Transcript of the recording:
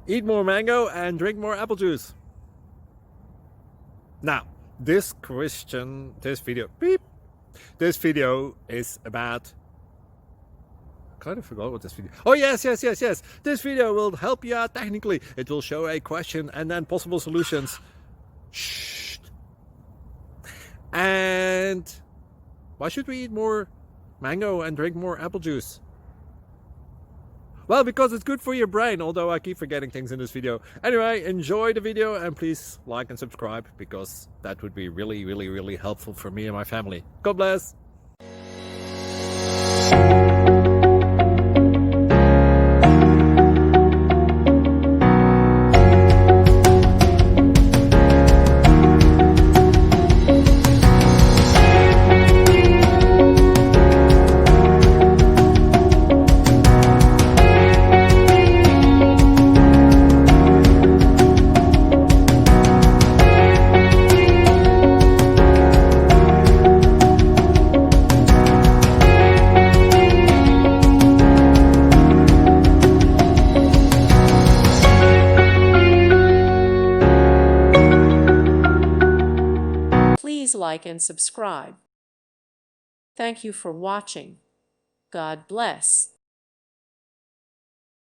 Eat more mango and drink more apple juice. Now, this video is about, I kind of forgot what this video. Oh yes. This video will help you out technically. It will show a question and then possible solutions. Shh. And why should we eat more mango and drink more apple juice? Well, because it's good for your brain, although I keep forgetting things in this video. Anyway, enjoy the video and please like and subscribe, because that would be really helpful for me and my family. God bless! Please like and subscribe. Thank you for watching. God bless.